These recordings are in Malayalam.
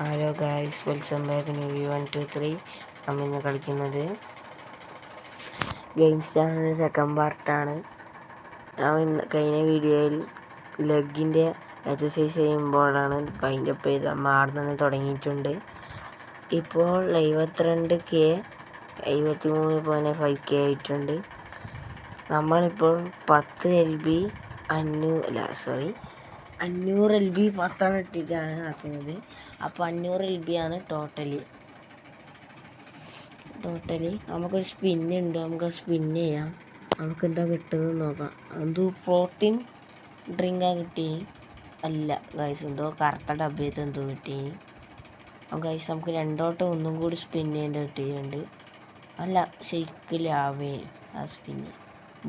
Hello guys, welcome back new 123. നമ്മൾ ഇന്ന് കളിക്കുന്നത് ഗെയിംസ് ചാനലിൻ്റെ സെക്കൻഡ് പാർട്ടാണ്. കഴിഞ്ഞ വീഡിയോയിൽ ലെഗിൻ്റെ എക്സസൈസ് ചെയ്യുമ്പോഴാണ് പൈൻ്റപ്പ് ചെയ്ത് ആടെ നിന്ന് തുടങ്ങിയിട്ടുണ്ട്. ഇപ്പോൾ 72K 73.5K ആയിട്ടുണ്ട്. നമ്മളിപ്പോൾ 10 LB 500 LB 10 ഇട്ടിട്ടാണ് ആക്കുന്നത്. അപ്പോൾ 500 LB ആണ് ടോട്ടലി. നമുക്കൊരു സ്പിന്നുണ്ട്, നമുക്ക് സ്പിന്ന് ചെയ്യാം. നമുക്ക് എന്താ കിട്ടുന്നത് നോക്കാം. എന്തോ പ്രോട്ടീൻ ഡ്രിങ്കാണ് കിട്ടി. അല്ല ഗൈസ്, എന്തോ കറുത്ത ഡബ്ബയത്ത് എന്തോ കിട്ടി. ഗൈസ്, നമുക്ക് രണ്ടോട്ടം ഒന്നും കൂടി സ്പിന്ന് ചെയ്യേണ്ട കിട്ടിയിട്ടുണ്ട്. അല്ല, ഷെയ്ക്ക് ലാവേ ആ സ്പിന്ന്.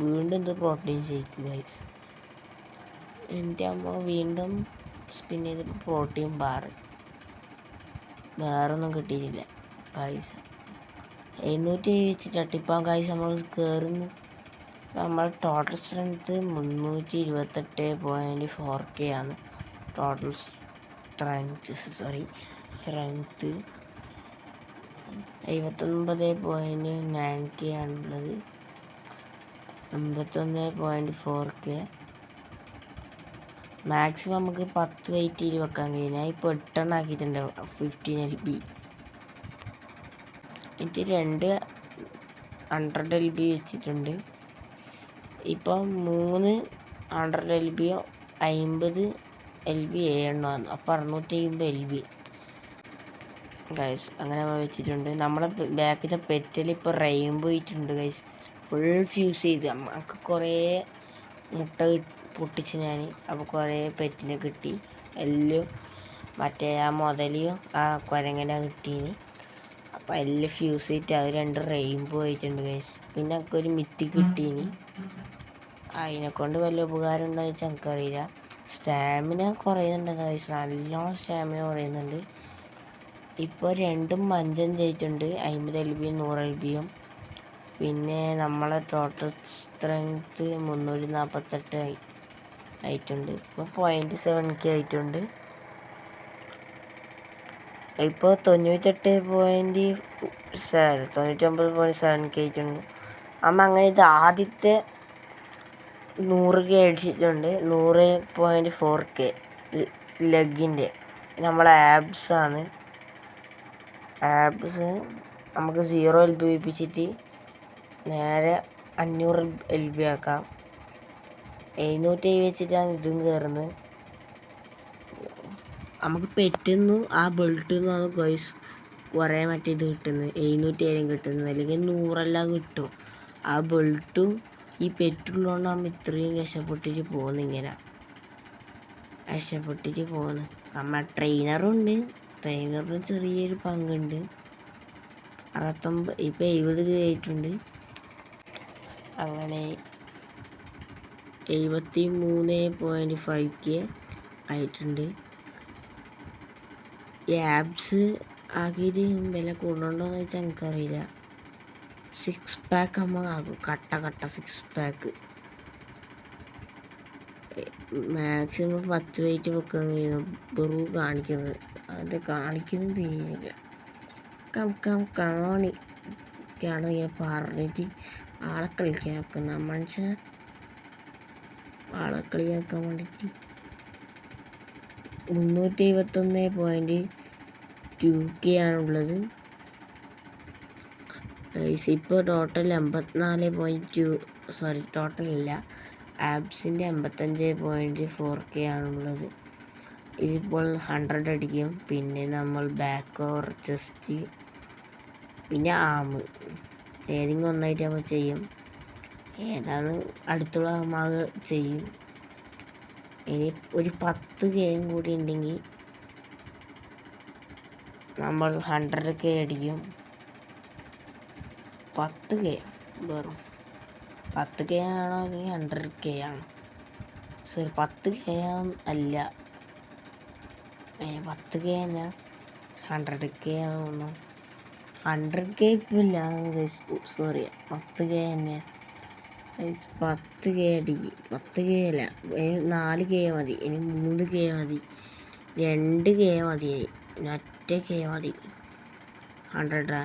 വീണ്ടും എന്തോ പ്രോട്ടീൻ ഷെയ്ക്ക് ഗൈസ്. എൻ്റെ അമ്മ വീണ്ടും സ്പിൻ ചെയ്തപ്പോൾ പ്രോട്ടീൻ ബാർ. വേറൊന്നും കിട്ടിയിട്ടില്ല ഗൈസ്. 700 വെച്ചിട്ട് ഇപ്പം ഗൈസ് നമ്മൾ കയറുന്നു. നമ്മൾ ടോട്ടൽ സ്ട്രെങ്ത് 328.4K ആണ്. ടോട്ടൽ സ്ട്രെങ്ത് 79.9K ആണുള്ളത്. 81.4K. മാക്സിമം നമുക്ക് 10 വെയിറ്റിൽ വെക്കാൻ കഴിയും. ഞാൻ ഇപ്പോൾ 8 ആക്കിയിട്ടുണ്ട്. 15 LB. എനിക്ക് 2 100 LB വെച്ചിട്ടുണ്ട്. ഇപ്പം 3 100 LB 50 LB 7 അപ്പോൾ 650 LB ഗൈസ്. അങ്ങനെ വെച്ചിട്ടുണ്ട്. നമ്മളെ ബാക്കിലെ പെറ്റിൽ ഇപ്പോൾ റെയിൻബോ ഇട്ടുണ്ട് ഗൈസ്. ഫുൾ ഫ്യൂസ് ചെയ്ത് നമുക്ക് കുറേ മുട്ട പൊട്ടിച്ച് ഞാൻ. അപ്പോൾ കുറേ പെറ്റിനെ കിട്ടി. എല്ലാം മറ്റേ ആ മുതലിയും ആ കുരങ്ങനെ കിട്ടീന്. അപ്പോൾ എല്ലാം ഫ്യൂസ് ചെയ്തിട്ട് അത് 2 റെയിൻബോ ആയിട്ടുണ്ട് ഗൈസ്. പിന്നെ നമുക്ക് ഒരു മിത്തി കിട്ടീന്. അതിനെക്കൊണ്ട് വലിയ ഉപകാരം ഉണ്ടോ എന്ന് വെച്ചാൽ എനിക്കറിയില്ല. സ്റ്റാമിന കുറയുന്നുണ്ട് ഗൈസ്, നല്ലോണം സ്റ്റാമിന കുറയുന്നുണ്ട്. ഇപ്പോൾ 2 5 ആയിട്ടുണ്ട്. 50 LB 100 LB. പിന്നെ നമ്മളെ ടോട്ടൽ സ്ട്രെങ്ത് 348 ആയിട്ടുണ്ട്. ഇപ്പോൾ 0.7K ആയിട്ടുണ്ട്. ഇപ്പോൾ 99.7K ആയിട്ടുണ്ട്. അമ്മ അങ്ങനെ ഇത് ആദ്യത്തെ 100K അടിച്ചിട്ടുണ്ട്. 100.4K ലെഗിൻ്റെ. നമ്മളെ ആബ്സാണ്. ആബ്സ് നമുക്ക് 0 LB വെപ്പിച്ചിട്ട് നേരെ 500 LB ആക്കാം. 700 വെച്ചിട്ടാണ് ഇതും കയറുന്നത്. നമുക്ക് പെറ്റുന്നു ആ ബെൽറ്റിൽ നിന്നാണ് ഗൈസ് കുറേ മറ്റേ ഇത് കിട്ടുന്നത്. 700 കിട്ടുന്നത്, അല്ലെങ്കിൽ 100 കിട്ടും. ആ ബെൽറ്റും ഈ പെറ്റുള്ളതുകൊണ്ട് നമ്മൾ ഇത്രയും രക്ഷപ്പെട്ടിട്ട് പോകുന്നു. നമ്മൾ ട്രെയിനറുണ്ട്. ട്രെയിനറിന് ചെറിയൊരു പങ്കുണ്ട്. 69 ഇപ്പോൾ 70 ആയിട്ടുണ്ട്. അങ്ങനെ 73.5K ആയിട്ടുണ്ട്. ഈ ആബ്സ് ആക്കിയിട്ട് വില കൂടുന്നുണ്ടോയെന്ന് വെച്ചാൽ എനിക്കറിയില്ല. 6 പാക്ക് നമ്മൾ ആകും. കട്ട 6 പാക്ക്. മാക്സിമം 10 വെയിറ്റ് വെക്കാൻ കഴിയും. വെറും കാണിക്കുന്നത് അത് കാണിക്കുന്നത് തീരില്ല. കാണിക്കാണ് ഇങ്ങനെ പറഞ്ഞിട്ട് ആളെ കളിക്കാൻ വെക്കുന്ന മനുഷ്യനെ ആളെ കളിയാക്കാൻ വേണ്ടിയിട്ട്. 371.2K ആണുള്ളത്. ഇപ്പോൾ ടോട്ടൽ 84.2 ടോട്ടലില്ല. ആബ്സിൻ്റെ 85.4K ആണുള്ളത്. ഇതിപ്പോൾ 100 അടിക്കും. പിന്നെ നമ്മൾ ബാക്ക് ഓർ ചെസ്റ്റ് പിന്നെ ആം ഏതെങ്കിലും ഒന്നായിട്ട് നമ്മൾ ചെയ്യും. ഏതാണ് അടുത്തുള്ള ആമാകെ ചെയ്യും. ഇനി ഒരു 10K കൂടി ഉണ്ടെങ്കിൽ നമ്മൾ 100K അടിക്കും. 10K വെറും 10K ആണോ അല്ലെങ്കിൽ 100K ആണോ? 10K അല്ല, 10K തന്നെ. 100K ആണോ? 100K ഇപ്പം ഇല്ല. 10K തന്നെ. 10K അടിക്ക്. 10K അല്ല, 4K മതി. ഇനി 3K മതി. 2K മതി. ഒറ്റയ്ക്ക് മതി 100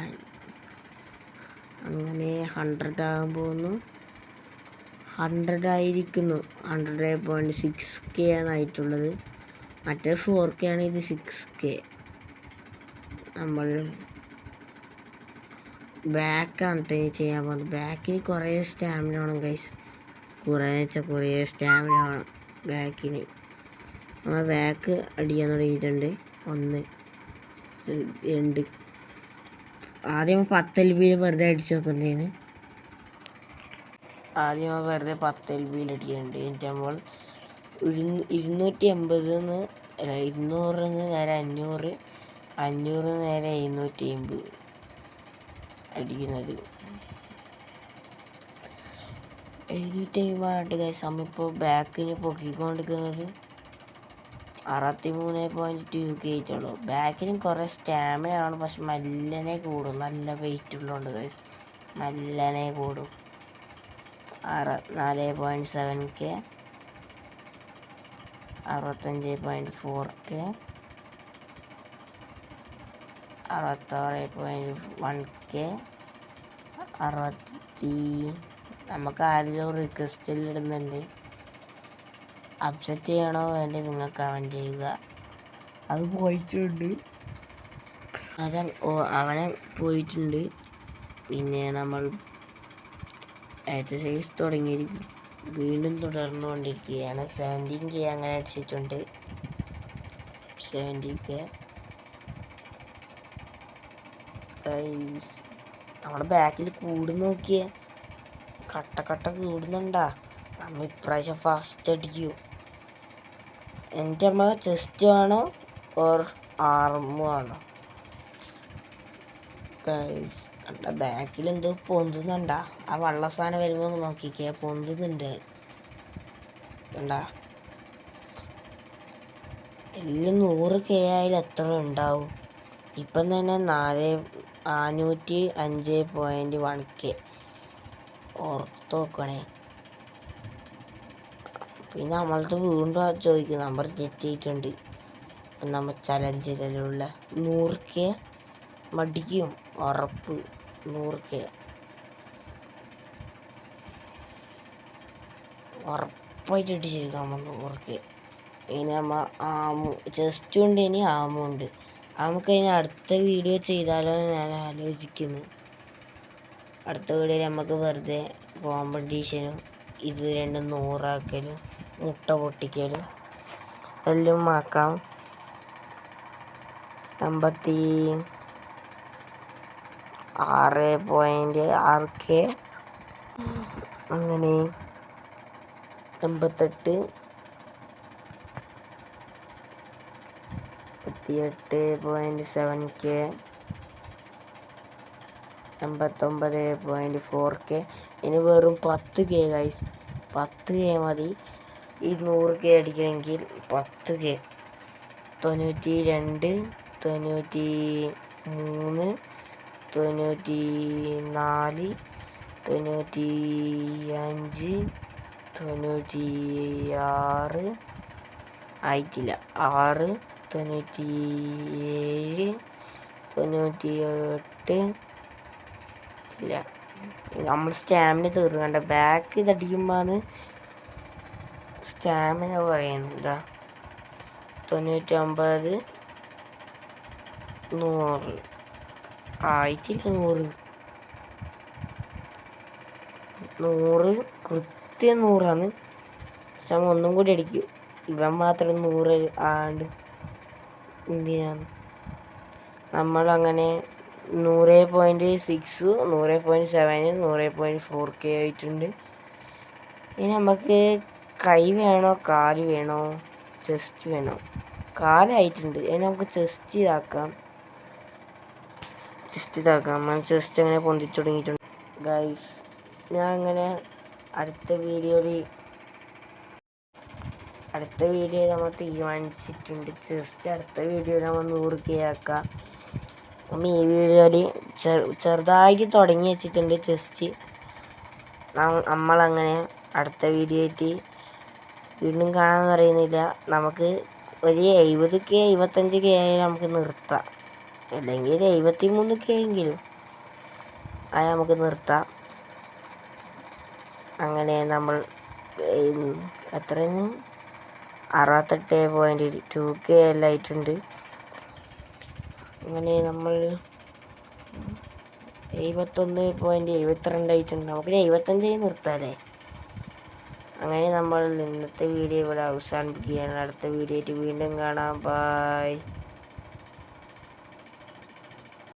അങ്ങനെ 100 ആകുമ്പോൾ 100 ആയിരിക്കുന്നു. 100.6K ആണ് ആയിട്ടുള്ളത്. മറ്റേ 4K ആണ്, ഇത് 6K. നമ്മൾ ബാക്കാണ് ചെയ്യാൻ പോകുന്നത്. ബാക്കിന് കുറേ സ്റ്റാമിന വേണം ഗൈസ്. കുറേ സ്റ്റാമിന വേണം ബാക്കിന്. നമ്മൾ ബാക്ക് അടിക്കാൻ തുടങ്ങിയിട്ടുണ്ട്. 1 2 ആദ്യം 10 LB വെറുതെ അടിച്ച് നോക്കുന്നതിന്. ആദ്യം വെറുതെ 10 LB അടിക്കുന്നുണ്ട്. എന്നിട്ട് നമ്മൾ 280 അല്ല 200 നേരെ 500, 500 നേരെ 750 അടിക്കുന്നത്. 750 ഗൈസ്. നമ്മളിപ്പോൾ ബാക്കിന് പൊക്കിക്കൊണ്ടിരിക്കുന്നത് 63.2K ആയിട്ടുള്ളൂ. ബാക്കിനും കുറേ സ്റ്റാമിന ആണ്, പക്ഷെ മെല്ലനെ കൂടും. നല്ല വെയിറ്റ് ഉള്ളതുകൊണ്ട് ഗൈസ് മെല്ലനെ കൂടും. 4.7K, 65.4K, 66.1K, 60. നമുക്ക് ആരെങ്കിലും റിക്വസ്റ്റിൽ ഇടുന്നുണ്ട്, അപ്സെറ്റ് ചെയ്യണോ വേണ്ടി നിങ്ങൾ കമൻറ്റ് ചെയ്യുക. അത് പോയിട്ടുണ്ട്, അവനെ പോയിട്ടുണ്ട്. പിന്നെ നമ്മൾ എക്സസൈസ് തുടങ്ങിയിരിക്കും, വീണ്ടും തുടർന്നുകൊണ്ടിരിക്കുകയാണ്. 17K അങ്ങനെ അടിച്ചിട്ടുണ്ട്. 70K നമ്മുടെ ബാക്കിൽ കൂടി നോക്കിയേ, കട്ട കൂടുന്നുണ്ടാ. നമ്മൾ ഇപ്രാവശ്യം ഫസ്റ്റ് അടിക്കൂ. എൻ്റെ അമ്മ ചെസ്റ്റ് ആണോ ഓർ ആർമോ ആണോ ഗൈസ്? കണ്ട ബാക്കിൽ എന്തോ പൊന്തുന്നുണ്ടാ. ആ വള്ള സാധനം വരുമ്പോൾ നോക്കിക്കേ, പൊന്തുന്നുണ്ട് കണ്ട. എല്ലാം 100K ആയാലും എത്ര ഉണ്ടാവും? ഇപ്പം തന്നെ 405.1K ഓർത്ത് നോക്കണേ. പിന്നെ നമ്മളത് വീണ്ടും ചോദിക്കും, നമ്പർ തെറ്റിയിട്ടുണ്ട്. നമ്മൾ ചലഞ്ചിലുള്ള 100K മടിക്കും, ഉറപ്പ്. 100K ഉറപ്പായിട്ട് ഇട്ടിരിക്കും നമ്മൾ 100K. ഇനി നമ്മൾ ചെസ്റ്റും ഉണ്ട്, ഇനി ആമും ഉണ്ട്. നമുക്ക് ഇനി അടുത്ത വീഡിയോ ചെയ്താലോ ഞാൻ ആലോചിക്കുന്നു. അടുത്ത വീഡിയോയിൽ നമുക്ക് വെറുതെ കോമ്പറ്റീഷനും ഇത് രണ്ടും 100 ആക്കലും മുട്ട പൊട്ടിക്കലും എല്ലാം ആക്കാം. 86.6K അങ്ങനെ 88, 88.7K, 89.4K. ഇനി വെറും 10K ഗൈസ്. 10K മതി ഈ 100K അടിക്കണമെങ്കിൽ. 10K 92, 93, 94, 95, 96 ആയിട്ടില്ല. 6, 97, 98 ഇല്ല. നമ്മൾ സ്റ്റാമിന തീർന്നു. കണ്ട ബാക്ക് ഇതടിക്കുമ്പോഴാണ് സ്റ്റാമിന പറയുന്നത്. ഇതാ 99, 100 ആയിട്ടില്ല. 100 കൃത്യം 100ആണ്. പക്ഷെ ഒന്നും കൂടി അടിക്കും. ഇവൻ മാത്രം 100 ആണ്ട് എന്തിനാണ്? നമ്മളങ്ങനെ 100.6, 100.7, 100.4K ആയിട്ടുണ്ട്. ഇനി നമുക്ക് കൈ വേണോ കാല് വേണോ ചെസ്റ്റ് വേണോ? കാലായിട്ടുണ്ട്. ഇനി നമുക്ക് ചെസ്റ്റ് ഇതാക്കാം. നമ്മൾ ചെസ്റ്റ് അങ്ങനെ പൊന്തിച്ചു തുടങ്ങിയിട്ടുണ്ട് ഗൈസ്. ഞാൻ അങ്ങനെ അടുത്ത വീഡിയോയിൽ നമ്മൾ തീരുമാനിച്ചിട്ടുണ്ട്. ചെസ്റ്റ് അടുത്ത വീഡിയോയിൽ നമ്മൾ 100K ആക്കാം. അപ്പം ഈ വീഡിയോയിൽ ചെറുതായിട്ട് തുടങ്ങി വെച്ചിട്ടുണ്ട് ചെസ്റ്റ്. നമ്മളങ്ങനെ അടുത്ത വീഡിയോ ആയിട്ട് വീണ്ടും കാണാമെന്ന് പറയുന്നില്ല. നമുക്ക് ഒരു 70K 75K ആയാലും നമുക്ക് നിർത്താം, അല്ലെങ്കിൽ ഒരു 73K എങ്കിലും അത് നമുക്ക് നിർത്താം. അങ്ങനെ നമ്മൾ എത്രയാണ് 68.2K എല്ലാം ആയിട്ടുണ്ട്. അങ്ങനെ നമ്മൾ 71.72 ആയിട്ടുണ്ട്. നമുക്ക് 75 നിർത്താമല്ലേ. അങ്ങനെ നമ്മൾ ഇന്നത്തെ വീഡിയോ ഇവിടെ അവസാനിപ്പിക്കുകയാണ്. അടുത്ത വീഡിയോ ആയിട്ട് വീണ്ടും കാണാം. ബൈ.